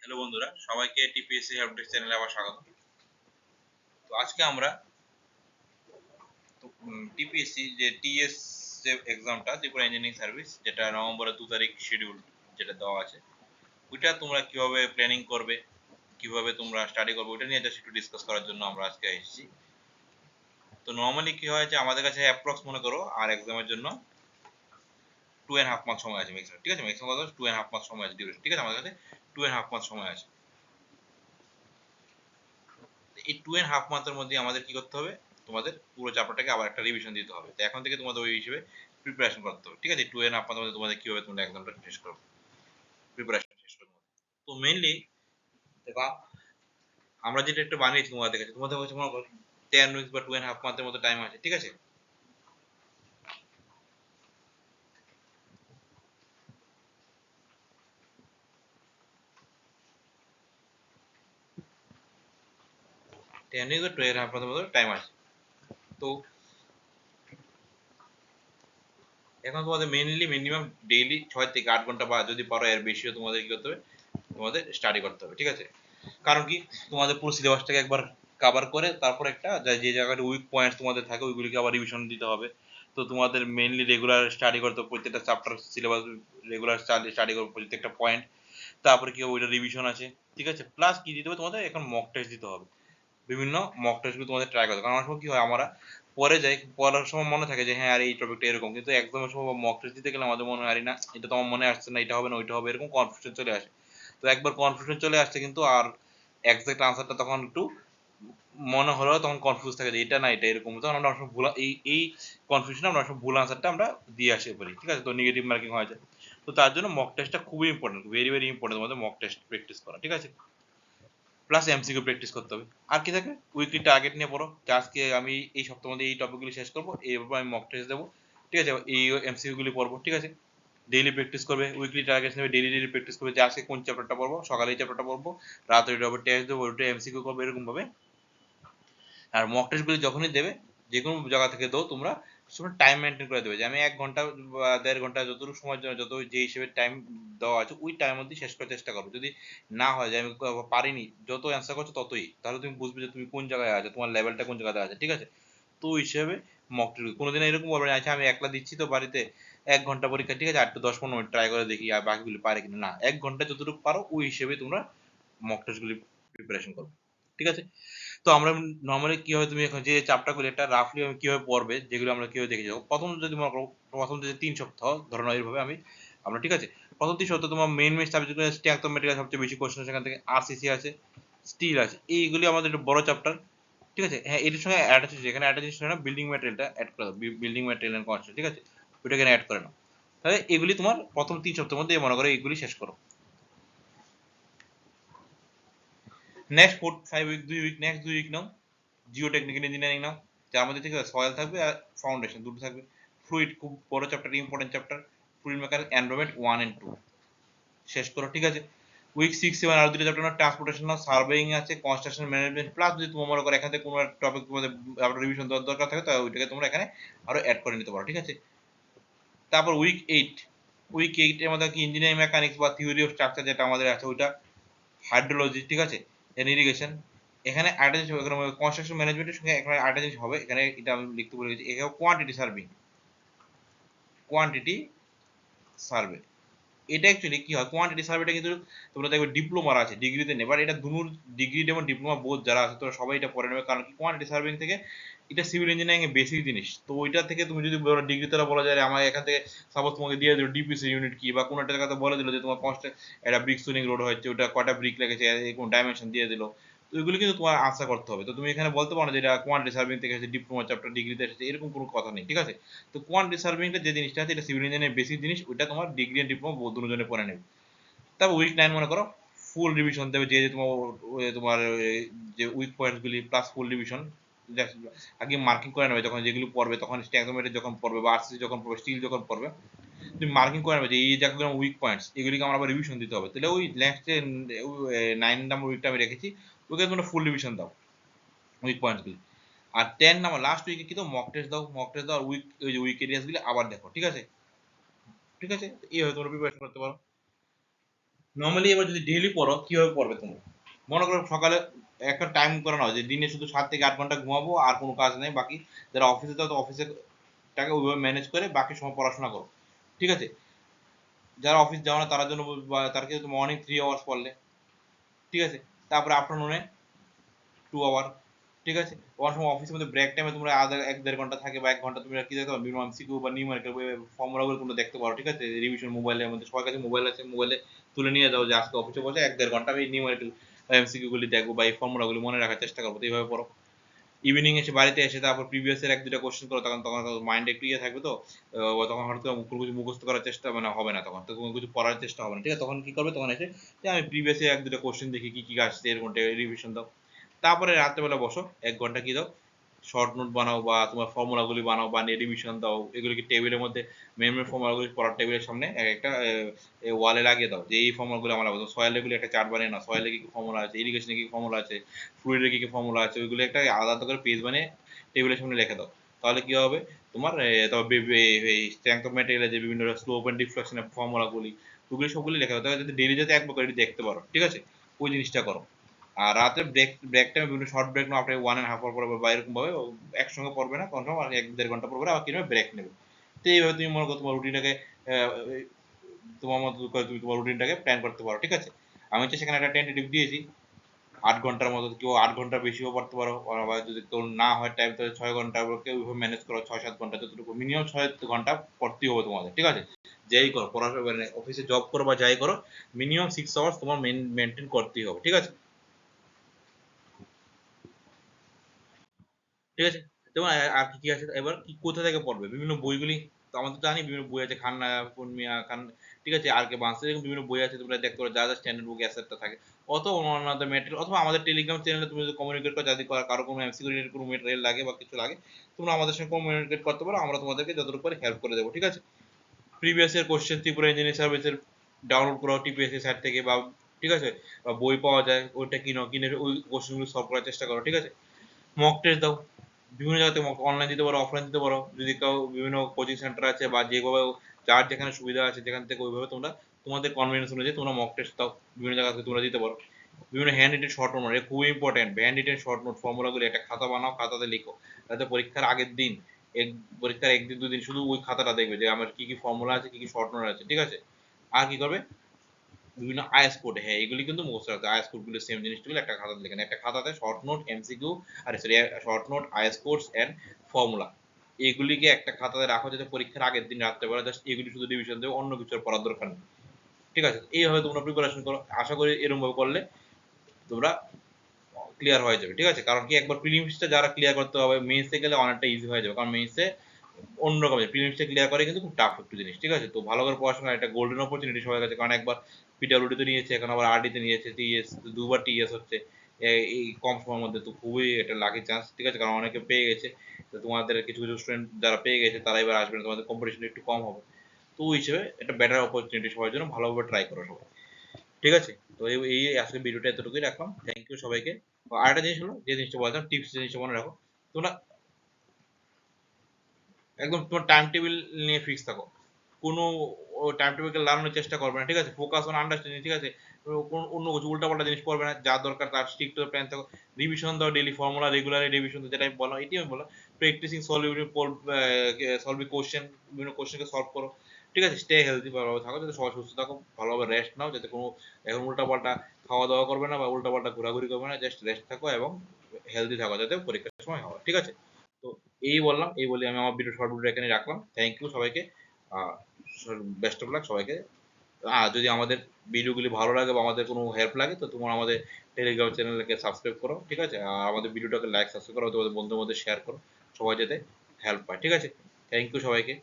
Hello বন্ধুরা, সবাইকে TPSC update চ্যানেলে আবার স্বাগত। তো আজকে আমরা টিপিএসসি যে টিএস যে এক্সামটা, ত্রিপুরা ইঞ্জিনিয়ারিং সার্ভিস, যেটা নভেম্বরের 2 তারিখ শিডিউল যেটা দেওয়া আছে, ওইটা তোমরা কিভাবে প্ল্যানিং করবে, কিভাবে তোমরা স্টাডি করবে, ওইটা নিয়ে জাস্ট একটু ডিসকাস করার জন্য আমরা আজকে এসেছি। তো নর্মালি কি হয় যে আমাদের কাছে অ্যাপ্রক্স মনে করো আর এক্সামের জন্য 2.5 মাস সময় আছে ম্যাক্সিমাম, ঠিক আছে? ম্যাক্সিমাম কথা 2.5 মাস সময় আছে ডিউরেশন, ঠিক আছে? আমাদের কাছে 2.5 মাস সময় আছে। এই 2.5 মাসের মধ্যে আমাদের কি করতে হবে, তোমাদের পুরো চ্যাপ্টারটাকে আবার একটা রিভিশন দিতে হবে। তো এখন থেকে তোমাদের ওই হিসেবে প্রিপারেশন করতে হবে, ঠিক আছে? 2.5 মাসের মধ্যে তোমাদের কিভাবে তোমরা এক্সামটা শেষ করবে, প্রিপারেশন শেষ করবে। তো মেইনলি দেখো, আমরা যেটা একটা বানিয়েছি তোমাদের কাছে, তোমাদের কাছে মনে করো 10 উইকস বা 2.5 মাসের মতো টাইম আছে, ঠিক আছে? টেন উইকস বা 2.5 মাসের মতো টাইম আছে। তো এখন তোমাদের মেইনলি মিনিমাম ডেইলি 6 থেকে 8 ঘন্টা বা যদি পারো এর বেশিও তোমাদের কি করতে হবে, তোমাদের স্টাডি করতে হবে, ঠিক আছে? কারণ কি, তোমাদের পুরো সিলেবাসটাকে একবার কভার করে তারপর একটা যে জায়গাটা উইক পয়েন্টস তোমাদের থাকে ওইগুলিকে আবার রিভিশন দিতে হবে। তো তোমাদের মেইনলি রেগুলার স্টাডি করতে হবে প্রত্যেকটা চ্যাপ্টার সিলেবাস, রেগুলার স্টাডি করবে প্রত্যেকটা পয়েন্ট। তারপরে কি হবে, ওইটা রিভিশন আছে, ঠিক আছে? প্লাস কি দিতে হবে তোমাদের, এখন মক টেস্ট দিতে হবে। বিভিন্ন মক টেস্টগুলো তোমাদের ট্রাই করতে হবে। কারণ অনেক সময় কি হয়, আমরা পরে যাই, পড়ার সময় মনে থাকে যে হ্যাঁ আর এই টপিকটা এরকম, কিন্তু একদমের সময় মক টেস্ট দিতে গেলে আমাদের মনে হয় আরে না, এটা তো আমার মনে আসছে না, এটা হবে না, ওইটা হবে, এরকম কনফিউশন চলে আসে। তো একবার কনফিউশন চলে আসছে কিন্তু আর এক্সাক্ট আনসারটা তখন একটু মনে হলেও তখন কনফিউজ থাকে যে এটা না এটা এরকম, তখন আমরা অনেক সময় ভুল এই কনফিউশনে আমরা অনেক সময় ভুল আনসারটা আমরা দিয়ে আসে পারি, ঠিক আছে? তো নেগেটিভ মার্কিং হয়ে যায়। তো তার জন্য মক টেস্টটা খুবই ইম্পর্টেন্ট, ভেরি ভেরি ইম্পর্টেন্ট তোমাদের মক টেস্ট প্র্যাকটিস করা, ঠিক আছে? প্লাস এমসিকিউ প্র্যাকটিস করতে হবে। আর কি থাকে, উইকলি টার্গেট নিয়ে পড়ো যে আজকে আমি এই সপ্তাহের মধ্যে এই টপিকগুলি শেষ করবো, এইভাবে আমি মক টেস্ট দেবো, ঠিক আছে? এই এমসিকিউ গুলি পড়বো, ঠিক আছে? ডেইলি প্র্যাকটিস করবে, উইকলি টার্গেট নেবে, ডেইলি ডেইলি প্র্যাকটিস করবে যে আজকে কোন চ্যাপ্টারটা পড়বো, সকালে এই চ্যাপ্টারটা পড়বো, রাতে ওইটা আবার টেস্ট দেবো, ওইটা এমসিকিউ করবো, এরকম ভাবে। আর মক টেস্ট গুলি যখনই দেবে, যে কোনো জায়গা থেকে দাও তোমরা, টাইম মেনটেন করে দেবে যে আমি 1 ঘন্টা বা 1.5 ঘন্টা যতটুকু সময়ের জন্য যত যে হিসেবে টাইম দেওয়া আছে ওই টাইমের মধ্যে শেষ করার চেষ্টা করো। যদি না হয় যে আমি পারিনি, যত অ্যান্সার করছো ততই, তাহলে তুমি বুঝবে যে তুমি কোন জায়গায় আছো, তোমার লেভেলটা কোন জায়গাতে আছে, ঠিক আছে? তো ওই হিসেবে মক টেস্ট কোনোদিন এরকম বলবে না আচ্ছা আমি একলা দিচ্ছি তো বাড়িতে 1 ঘন্টা পরীক্ষা, ঠিক আছে আর একটু 10-15 মিনিট ট্রাই করে দেখি আর বাকিগুলি পারে কিনা, না, 1 ঘন্টা যতটুকু পারো ওই হিসেবে তোমরা মক টেস্ট গুলি প্রিপারেশন করো, ঠিক আছে? তো আমরা নর্মালি কি হবে, তুমি এখন যে চ্যাপ্টার গুলো এটা রাফলি কিভাবে পড়বে, যেগুলো আমরা কিভাবে দেখে যাবো, প্রথম যদি মনে করো প্রথম যে 3 সপ্তাহ ধরো না এইভাবে আমরা, ঠিক আছে? প্রথম 3 সপ্তাহ তোমার main subject stack of material সবচেয়ে বেশি কোশ্চেন, সেখান থেকে আরসিসি আছে, স্টিল আছে, এইগুলি আমাদের একটু বড় চ্যাপ্টার, ঠিক আছে? হ্যাঁ এটার সঙ্গে অ্যাটাচ আছে, এখানে অ্যাটাচ আছে না, বিল্ডিং ম্যাটেরিয়ালটা অ্যাড করে দাও, বিল্ডিং ম্যাটেরিয়াল এন্ড কনস্ট্রাকশন, ঠিক আছে? ওইটা এখানে অ্যাড করে নাও। তাহলে এগুলি তোমার প্রথম 3 সপ্তাহের মধ্যে মনে করো এইগুলি শেষ করো। Next 4-5 week, 2 week, next 2 week নাও জিও টেকনিক্যাল ইঞ্জিনিয়ারিং নাও, যার মধ্যে থেকে সয়েল থাকবে আর ফাউন্ডেশন দুটো থাকবে। ফ্লুইড খুব বড় chapter, important chapter, fluid mechanics environment 1 and 2 শেষ করো, ঠিক আছে? উইক 6-7 আর দুটো চ্যাপ্টার, ট্রান্সপোর্টেশন নাও, সার্ভেইং আছে, কনস্ট্রাকশন ম্যানেজমেন্ট, প্লাস যদি তোমার মনে করো এখান থেকে কোনো টপিক তোমাদের আবার রিভিশন দেওয়ার দরকার থাকে তাহলে ওইটাকে তোমরা এখানে আরো অ্যাড করে নিতে পারো, ঠিক আছে? তারপর উইক 8 এর মধ্যে কি ইঞ্জিনিয়ারিং মেকানিক্স বা থিওরি অফ স্ট্রাকচার যেটা আমাদের আছে ওইটা, হাইড্রোলজি, ঠিক আছে, দেন ইরিগেশন। এখানে আরেকটা জিনিস হবে, এখানে কনস্ট্রাকশন ম্যানেজমেন্টের সঙ্গে এখানে আরেকটা জিনিস হবে, এখানে এটা আমি লিখতে বলে গেছি, এখানে কোয়ান্টিটি সার্ভে। এটা অ্যাকচুয়ালি কি হয়, কোয়ান্টিটি সার্ভেটা কিন্তু তোমরা দেখবে ডিপ্লোমার আছে, ডিগ্রিতে নেই, বাট এটা দুনুর ডিগ্রি এবং ডিপ্লোমা বোধ যারা আছে তোরা সবাই এটা পড়ে নেবে। কারণ কি, কোয়ান্টিটি সার্ভিং থেকে এটা সিভিল ইঞ্জিনিয়ারিং এর বেসিক জিনিস। তো ওইটা থেকে তুমি যদি ডিগ্রি তারা বলা যায় আমার এখান থেকে সাপোজ তোমাকে দিয়ে দিল ডিপিসি ইউনিট কি, বা কোনো একটা জায়গাতে বলে দিল যে তোমার কনস্ট্রাক্ট একটা ব্রিক সুইং রোড হচ্ছে, ওটা কয়টা ব্রিক লেগেছে, কোন ডাইমেনশন দিয়ে দিল। তো ওইগুলো কিন্তু তোমার আনসার করতে হবে। তো তুমি এখানে বলতে পারো না যে এটা কোয়ান্টিটি সার্ভিং থেকে এসেছে, ডিপ্লোমা চ্যাপ্টার ডিগ্রিতে এসেছে, এরকম কোনো কথা নেই, ঠিক আছে? তো কোয়ান্টিটি সার্ভিংটা যে জিনিসটা আছে এটা সিভিল ইঞ্জিনিয়ারিং বেসিক জিনিস, ওইটা তোমার ডিগ্রি এন্ড ডিপ্লোমা দুজনে পড়ে নেবে। তারপর উইক 9 মনে করো ফুল রিভিশন দেবে, যে যে তোমার তোমার যে উইক পয়েন্টস গুলি প্লাস ফুল রিভিশন। আগে মার্কিং করে নেবে, যখন যেগুলো পড়বে তখন স্ট্যাগনোমেট্রি যখন পড়বে বা আরসিসি যখন পড়বে, স্টিল যখন পড়বে, তুমি মার্কিং করে নেবে যে এই জায়গাগুলো উইক পয়েন্টস, এগুলিকে আমার আবার রিভিশন দিতে হবে। তাহলে ওই নেক্সট যে 9 নম্বর উইকটা আমি রেখেছি, ওকে তোমরা ফুল রিভিশন দাও উইক পয়েন্টস গুলি। আর 10 নম্বর লাস্ট উইকে কি দাও, মক টেস্ট দাও, মক টেস্ট দাও আর উইক ওই যে উইক এরিয়াস গুলি আবার দেখো, ঠিক আছে? ঠিক আছে, এইভাবে তোমরা প্রিপারেশন করতে পারো। নর্মালি এবার যদি ডেইলি পড়ো কিভাবে পড়বে তুমি? মনে করো সকালে একটা টাইম করে নাও যে দিনে শুধু 7 থেকে 8 ঘন্টা ঘুমাবো, আর কোনো কাজ নেই, বাকি যারা অফিসে যাও তো অফিসে টাকে ওইভাবে ম্যানেজ করে বাকি সময় পড়াশোনা করো, ঠিক আছে? যারা অফিস যাও না তার জন্য তার ক্ষেত্রে মর্নিং 3 আওয়ার্স পড়লে, ঠিক আছে? তারপরে আফটারনুনে 2 আওয়ার, ঠিক আছে? অনেক সময় অফিসের মধ্যে ব্রেক টাইমে তোমরা আধা 1-1.5 ঘন্টা থাকে বা 1 ঘন্টা তুমি কি দেখতে পারো মিনিমাম এমসিকিউ বা নিউমেরিক্যাল ফর্মুলাগুলো তোমরা দেখতে পারো, ঠিক আছে? রিভিশন মোবাইলের মধ্যে, সবার কাছে মোবাইল আছে, মোবাইলে তুলে নিয়ে যাও যে আজকে অফিসে বসে 1-1.5 ঘন্টা আমি নিউমেরিক্যাল এমসিকিউ গুলি দেখবো বা এই ফর্মুলাগুলি মনে রাখার চেষ্টা করবো, তো এইভাবে পড়ো। ইভিনিং এসে বাড়িতে এসে তারপর প্রিভিয়াস এর 1-2টা কোশ্চেন করো, তখন তখন মাইন্ডে একটু ইয়ে থাকবে, তো তখন হয়তো কোনো কিছু মুখস্থ করার চেষ্টা মানে হবে না, তখন তো কোনো কিছু পড়ার চেষ্টা হবে না, ঠিক আছে? তখন কি করবে, তখন এসে যে আমি প্রিভিয়াস এর 1-2টা কোশ্চেন দেখি কি কি আসছে এরকম রিভিশন দাও। তারপরে রাত্রেবেলা বসো 1 ঘন্টা কি দাও, শর্ট নোট বানাও বা তোমার ফর্মুলাগুলি বানাও বা রিভিশন দাও, এগুলিকে টেবিলের মধ্যে মেন মেন ফর্মুলাগুলি পড়ার টেবিলের সামনে এক একটা ওয়ালে লাগিয়ে দাও যে এই ফর্মুলাগুলো আমার লাগবে। সয়েলের গুলি একটা চার্ট বানিয়ে নাও, সয়েলে কি কি ফর্মুলা আছে, ইরিগেশনে কি কি ফর্মুলা আছে, ফ্লুইডের কি কি ফর্মুলা আছে, ওইগুলো একটা আলাদা আলাদা করে পেজ বানিয়ে টেবিলের সামনে লিখে দাও। তাহলে কি হবে, তোমার তবে স্ট্রেংথ অফ ম্যাটেরিয়ালের যে বিভিন্ন স্লোপ এন্ড ডিফ্লেকশনের ফর্মুলাগুলি ওগুলি সবগুলি লেখা দাও, তাহলে যদি ডেইলি যাতে একবার করে দেখতে পারো, ঠিক আছে? ওই জিনিসটা করো। আর রাতে ব্রেক টাইমে বিভিন্ন শর্ট ব্রেক নাও, আপনি 1.5 আওয়ার পড়বে বা এরকম ভাবে একসঙ্গে পড়বে না, কনফার্ম আর 1-1.5 ঘন্টা পড়বে আবার কিভাবে ব্রেক নেবে। তো এইভাবে তুমি মনে করো তোমার রুটিনটাকে তোমার মতো করে তুমি তোমার রুটিনটাকে প্ল্যান করতে পারো, ঠিক আছে? আমি হচ্ছে সেখানে একটা টেন্টেটিভ দিয়েছি 8 ঘন্টার মতো, কেউ 8 ঘন্টা বেশিও পড়তে পারো, আবার যদি তোর না হয় টাইম তাহলে 6 ঘন্টা, কেউ ওইভাবে ম্যানেজ করো 6-7 ঘন্টা, যতটুকু মিনিমাম 6 ঘন্টা পড়তেই হবে তোমাদের, ঠিক আছে? যাই করো পড়াশোনা মানে অফিসে জব করো বা যাই করো, মিনিমাম 6 আওয়ার্স তোমার মেনটেন করতেই হবে, ঠিক আছে? ঠিক আছে? যেমন আর কি কি আছে, এবার কি কোথা থেকে পড়বে, বিভিন্ন বইগুলি তো আমরা তো জানি বিভিন্ন বই আছে, খান্না পূর্ণিয়া খান, ঠিক আছে, আর কে বাংলা, এরকম বিভিন্ন বই আছে, তোমরা দেখতে পারো যা যা স্ট্যান্ডার্ড বুক অ্যাসেটটা থাকে। অথবা অন্যান্য ম্যাটেরিয়াল, অথবা আমাদের টেলিগ্রাম চ্যানেলে তুমি যদি কমিউনিকেট করো, যদি কারো কোনো এমসিকিউ রিলেটেড কোনো ম্যাটেরিয়াল লাগে বা কিছু লাগে, তোমরা আমাদের সঙ্গে কমিউনিকেট করতে পারো, আমরা তোমাদেরকে যতটুকু পারি হেল্প করে দেবো, ঠিক আছে? প্রিভিয়াস এর কোশ্চেন ত্রিপুরা ইঞ্জিনিয়ারিং সার্ভিসের ডাউনলোড করা টিপিএসসি সাইট থেকে, বা ঠিক আছে, বা বই পাওয়া যায় ওইটা কিনো, কিনে ওই কোশ্চেনগুলো সলভ করার চেষ্টা করো, ঠিক আছে? মক টেস্ট দাও, বিভিন্ন জায়গাতে অনলাইন দিতে পারো, অফলাইন দিতে পারো, যদি কেউ বিভিন্ন কোচিং সেন্টার আছে বা যেভাবে যার যেখানে সুবিধা আছে যেখান থেকে ওইভাবে তোমরা তোমাদের কনভিনিয়েন্স অনুযায়ী তোমরা মক টেস্ট দাও, বিভিন্ন জায়গা থেকে তোমরা দিতে পারো। বিভিন্ন হ্যান্ড রিটেন শর্ট নোট, এটা খুবই important, handwritten short note ফর্মুলাগুলো একটা খাতা বানাও, খাতাতে লিখো, যাতে পরীক্ষার আগের দিন এক পরীক্ষার 1 দিন 2 দিন শুধু ওই খাতাটা দেখবে যে আমার কি কি ফর্মুলা আছে, কি কি শর্ট নোট আছে, ঠিক আছে? আর কি করবে, বিভিন্ন আইএস কোড, হ্যাঁ এগুলি কিন্তু মুখস্থ রাখতে, আইএস কোড গুলো সেম জিনিসগুলো একটা খাতাতে লেখেন, একটা খাতাতে শর্ট নোট এমসিকিউ আর sorry short note IS codes and formula, এগুলিকে একটা খাতাতে রাখো যাতে পরীক্ষার আগের দিন রাত্রেবেলা জাস্ট এগুলি শুধু রিভিশন দেবে, অন্য কিছু আর পড়ার দরকার নেই, ঠিক আছে? এইভাবে তোমরা প্রিপারেশন করো, আশা করি এরকম ভাবে করলে তোমরা ক্লিয়ার হয়ে যাবে, ঠিক আছে? কারণ কি একবার প্রিলিমসটা যারা ক্লিয়ার করতে হবে, মেইনসে গেলে অনেকটা ইজি হয়ে যাবে, কারণ মেইনসে অন্যরকম, প্রিলিমসটা ক্লিয়ার করে কিন্তু খুব টাফ একটু জিনিস, ঠিক আছে? তো ভালো করে পড়াশোনা একটা গোল্ডেন অপরচুনিটি সবার কাছে, কারণ একবার পিডব্লিউডি তে নিয়েছে, এখন আবার আরডি তে নিয়েছে, টিএস দুবার টিএস হচ্ছে এই কম সময়ের মধ্যে, তো খুবই একটা লাকি চান্স, ঠিক আছে? কারণ অনেকে পেয়ে গেছে, তো তোমাদের কিছু কিছু স্টুডেন্ট যারা পেয়ে গেছে তারা এবার আসবে না, তোমাদের কম্পিটিশন একটু কম হবে, তো ওই হিসেবে একটা বেটার অপরচুনিটি সবার জন্য, ভালোভাবে ট্রাই করো সবাই, ঠিক আছে? তো এই আজকে ভিডিওটা এতটুকুই রাখলাম, থ্যাংক ইউ সবাইকে। আরেকটা জিনিস হলো, যে জিনিসটা বলতাম টিপস, জিনিসটা মনে রাখো, তোমরা একদম তোমার টাইম টেবিল নিয়ে ফিক্স থাকো, কোনো টাইম টেবিলকে লাগানোর চেষ্টা করবে না, ঠিক আছে? ফোকাস অন আন্ডারস্ট্যান্ডিং, ঠিক আছে? অন্য কিছু উল্টাপাল্টা জিনিস পড়বে না, যা দরকার তার স্ট্রিক্ট প্ল্যান থাকো। রিভিশন দাও ডেইলি, ফর্মুলা রেগুলারলি রিভিশন দাও, যেটা আমি বললাম এটি আমি বললাম। প্র্যাকটিসিং সলভিং কোশ্চেন, বিভিন্ন কোশ্চেনকে সলভ করো, ঠিক আছে? স্টে হেলদি, ভালোভাবে থাকো, যাতে সবাই সুস্থ থাকো, ভালোভাবে রেস্ট নাও, যাতে কোনো এখন উল্টাপাল্টা খাওয়া দাওয়া করবে না বা উল্টাপাল্টা ঘোরাঘুরি করবে না, জাস্ট রেস্ট থাকো এবং হেলদি থাকো, যাতে পরীক্ষার সময় হয়, ঠিক আছে? তো এই বললাম, এই বলে আমি আমার ভিডিও শর্ট ভিডিও এখানে রাখলাম, থ্যাংক ইউ সবাইকে, বেস্ট অফ লাক সবাইকে। যদি আমাদের ভিডিওগুলি ভালো লাগে বা আমাদের কোনো হেল্প লাগে, তো তোমরা আমাদের টেলিগ্রাম চ্যানেলকে সাবস্ক্রাইব করো, ঠিক আছে? আর আমাদের ভিডিওটাকে লাইক সাবস্ক্রাইব করো, তোমাদের বন্ধুদের মধ্যে শেয়ার করো, সবাই যাতে হেল্প পায়, ঠিক আছে? থ্যাংক ইউ সবাইকে।